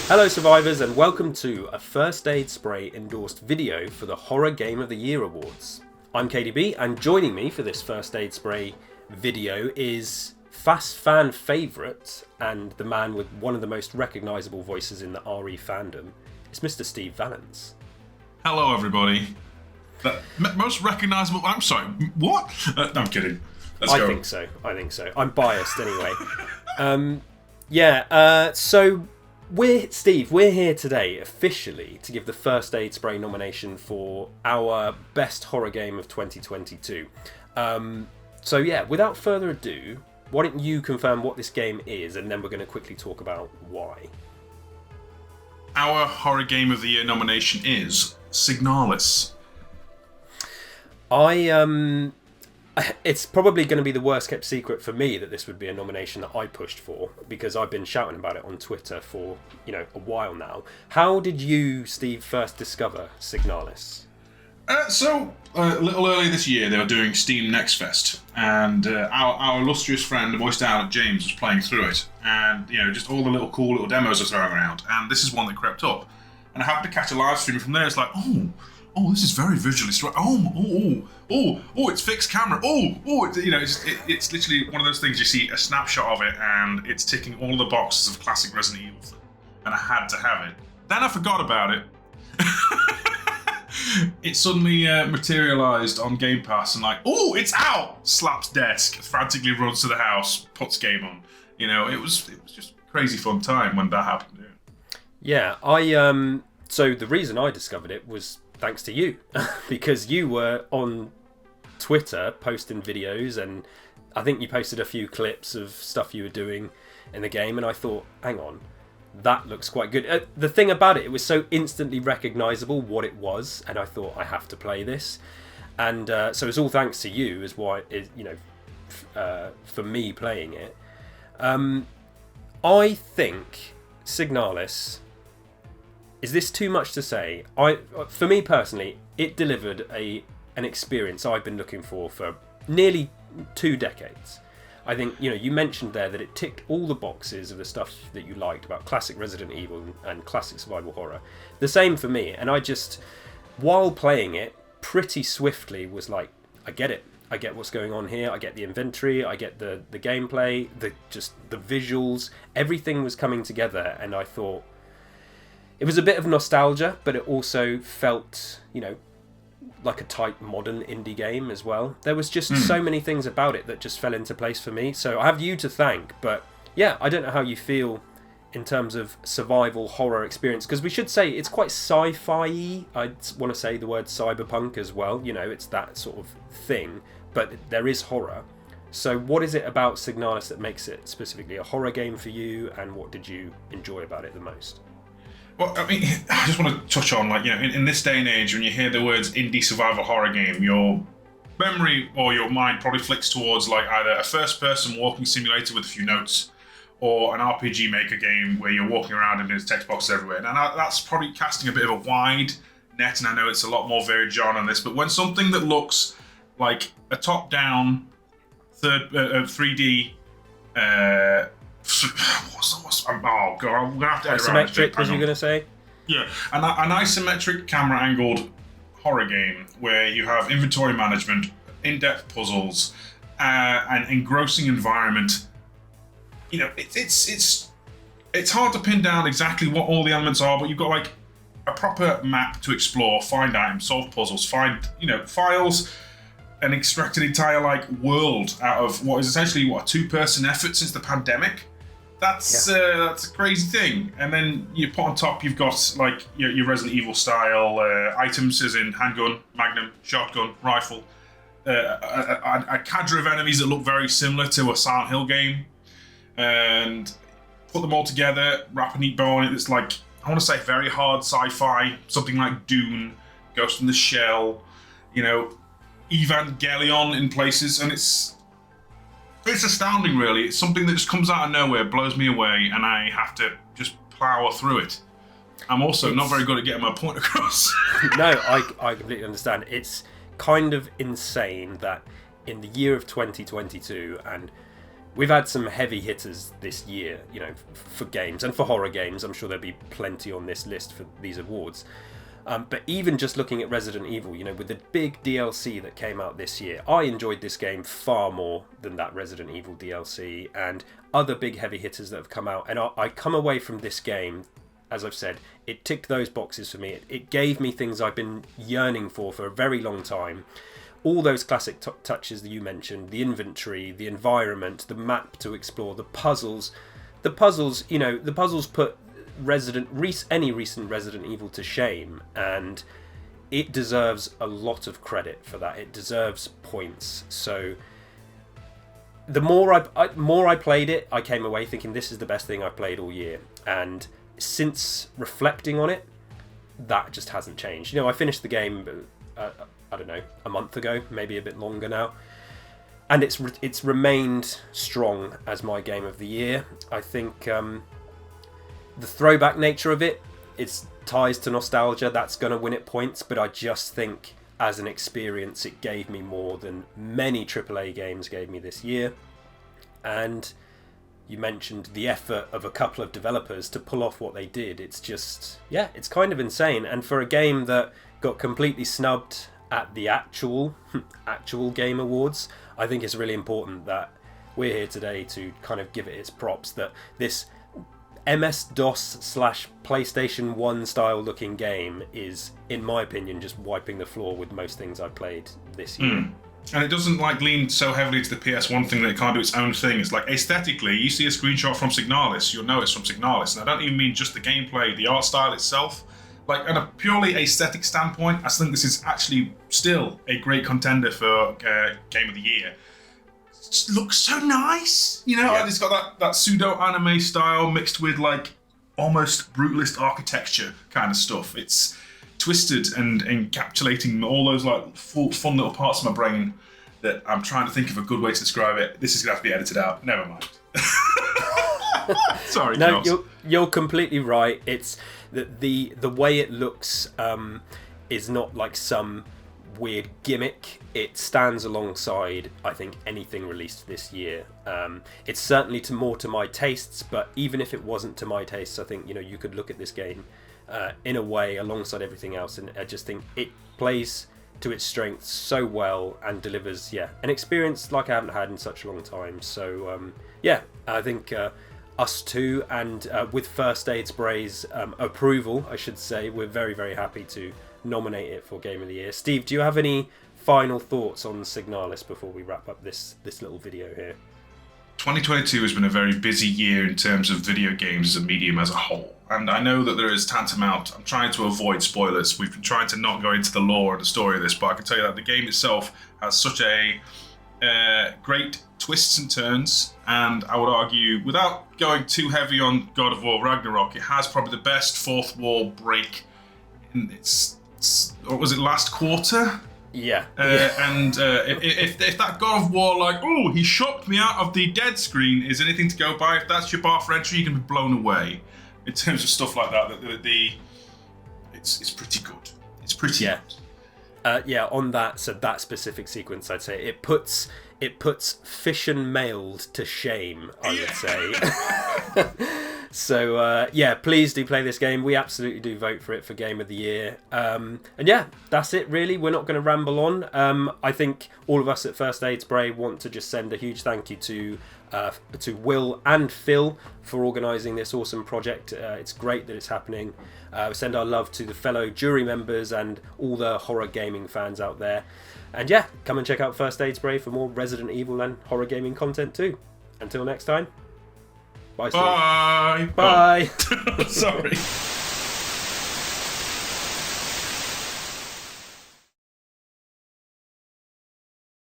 Hello survivors and welcome to a First Aid Spray endorsed video for the Horror Game of the Year Awards. I'm KDB and joining me for this First Aid Spray video is fast fan favourite and the man with one of the most recognisable voices in the RE fandom. It's Mr. Steve Valance. Hello everybody. The most recognisable... I'm sorry, what? No, I'm kidding. Let's go. I think so. I'm biased anyway. So... We're here today officially to give the First Aid Spray nomination for our best horror game of 2022. Without further ado, why don't you confirm what this game is, and then we're going to quickly talk about why. Our Horror Game of the Year nomination is Signalis. It's probably going to be the worst kept secret for me that this would be a nomination that I pushed for, because I've been shouting about it on Twitter for, a while now. How did you, Steve, first discover Signalis? A little earlier this year, they were doing Steam Next Fest, and our illustrious friend, voiced out James, was playing through it, and just all the little cool little demos are throwing around, and this is one that crept up, and I happened to catch a live stream from there. It's like, oh, this is very visually strong. Oh, it's fixed camera. It's literally one of those things you see a snapshot of it, and it's ticking all the boxes of classic Resident Evil, and I had to have it. Then I forgot about it. It suddenly materialised on Game Pass, and it's out! Slaps desk, frantically runs to the house, puts game on. It was just a crazy fun time when that happened. Yeah, so the reason I discovered it was thanks to you, because you were on Twitter posting videos, and I think you posted a few clips of stuff you were doing in the game, and I thought, hang on, that looks quite good. The thing about it was so instantly recognisable what it was, and I thought, I have to play this. And so it's all thanks to you is why for me playing it. I think Signalis... Is this too much to say? For me personally, it delivered an experience I've been looking for nearly 2 decades. I think, you mentioned there that it ticked all the boxes of the stuff that you liked about classic Resident Evil and classic survival horror. The same for me, and I just, while playing it, pretty swiftly was like, I get it. I get what's going on here. I get the inventory. I get the gameplay, the visuals. Everything was coming together, and I thought, it was a bit of nostalgia, but it also felt, like a tight modern indie game as well. There was just so many things about it that just fell into place for me. So I have you to thank, but yeah, I don't know how you feel in terms of survival horror experience, because we should say it's quite sci-fi-y. I want to say the word cyberpunk as well. It's that sort of thing, but there is horror. So what is it about Signalis that makes it specifically a horror game for you, and what did you enjoy about it the most? Well, I mean, I just want to touch on, in this day and age, when you hear the words indie survival horror game, your memory or your mind probably flicks towards either a first-person walking simulator with a few notes, or an RPG Maker game where you're walking around and there's text boxes everywhere. And that's probably casting a bit of a wide net, and I know it's a lot more varied genre on this, but when something that looks like a top-down 3D... I'm gonna have to isometric, as you're gonna say? Yeah, an isometric camera angled horror game where you have inventory management, in-depth puzzles, an engrossing environment. It's hard to pin down exactly what all the elements are, but you've got a proper map to explore, find items, solve puzzles, find files, and extract an entire world out of what is essentially a 2-person effort since the pandemic. That's a crazy thing. And then you put on top, you've got your Resident Evil style items, as in handgun, magnum, shotgun, rifle, a cadre of enemies that look very similar to a Silent Hill game, and put them all together, wrap a neat bow on it. It's I want to say very hard sci-fi, something like Dune, Ghost in the Shell, Evangelion in places, and it's astounding, really. It's something that just comes out of nowhere, blows me away, and I have to just plow through it. I'm also not very good at getting my point across. No, I completely understand. It's kind of insane that in the year of 2022, and we've had some heavy hitters this year, you know, for games and for horror games. I'm sure there'll be plenty on this list for these awards. But even just looking at Resident Evil, you know, with the big DLC that came out this year, I enjoyed this game far more than that Resident Evil DLC and other big heavy hitters that have come out. And I come away from this game, as I've said, it ticked those boxes for me. It gave me things I've been yearning for a very long time. All those classic touches that you mentioned, the inventory, the environment, the map to explore, the puzzles. The puzzles, you know, the puzzles put any recent Resident Evil to shame, and it deserves a lot of credit for that. It deserves points. So the more I played it, I came away thinking this is the best thing I've played all year. And since reflecting on it, that just hasn't changed. You know, I finished the game, I don't know, a month ago, maybe a bit longer now, and it's remained strong as my game of the year. I think the throwback nature of it, its ties to nostalgia, that's going to win it points, but I just think as an experience it gave me more than many AAA games gave me this year. And you mentioned the effort of a couple of developers to pull off what they did. It's just, yeah, it's kind of insane. And for a game that got completely snubbed at the actual Game Awards, I think it's really important that we're here today to kind of give it its props, that this MS-DOS / PlayStation 1 style looking game is, in my opinion, just wiping the floor with most things I've played this year. And it doesn't like lean so heavily to the PS1 thing that it can't do its own thing. It's like aesthetically, you see a screenshot from Signalis, you'll know it's from Signalis. And I don't even mean just the gameplay, the art style itself. Like, at a purely aesthetic standpoint, I think this is actually still a great contender for Game of the Year. It just looks so nice, you know. Yeah. It's got that pseudo anime style mixed with like almost brutalist architecture kind of stuff. It's twisted and encapsulating all those like fun little parts of my brain that I'm trying to think of a good way to describe it. This is gonna have to be edited out. Never mind. Sorry, no, you're completely right. It's the way it looks is not like some weird gimmick. It stands alongside, I think, anything released this year. It's certainly more to my tastes, but even if it wasn't to my tastes, I think, you know, you could look at this game in a way alongside everything else, and I just think it plays to its strengths so well and delivers, an experience like I haven't had in such a long time. So I think us two, and with First Aid Spray's approval, I should say, we're very, very happy to nominate it for Game of the Year. Steve, do you have any final thoughts on Signalis before we wrap up this little video here? 2022 has been a very busy year in terms of video games as a medium as a whole. And I know that there is tantamount. I'm trying to avoid spoilers. We've been trying to not go into the lore or the story of this, but I can tell you that the game itself has such a great twists and turns. And I would argue, without going too heavy on God of War Ragnarok, it has probably the best fourth wall break in its, what was it, last quarter? Yeah. And if that God of War, like, oh, he shocked me out of the dead screen, is anything to go by, if that's your bar for entry, you can be blown away. In terms of stuff like that, it's pretty good. It's pretty good. On that, so that specific sequence, I'd say it puts Fission Mailed to shame, I would say. So please do play this game. We absolutely do vote for it for Game of the Year. And that's it really. We're not going to ramble on. I think all of us at First Aid Spray want to just send a huge thank you to Will and Phil for organising this awesome project. It's great that it's happening. We send our love to the fellow jury members and all the horror gaming fans out there. And come and check out First Aid Spray for more Resident Evil and horror gaming content too. Until next time. Bye, Steve. Bye. Bye. Sorry.